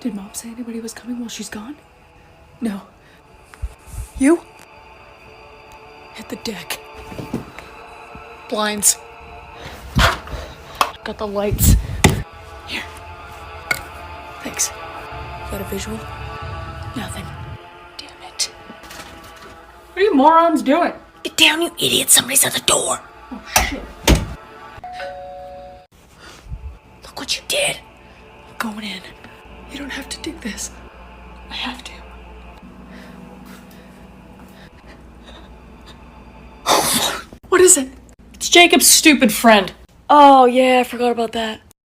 Did Mom say anybody was coming while she's gone? No. You? Hit the deck. Blinds. Got the lights. Here. Thanks. Got a visual? Nothing. Damn it. What are you morons doing? Get down, you idiot. Somebody's at the door. Oh, shit. Look what you did. I'm going in. You don't have to do this. I have to. What is it? It's Jacob's stupid friend. Oh, yeah, I forgot about that.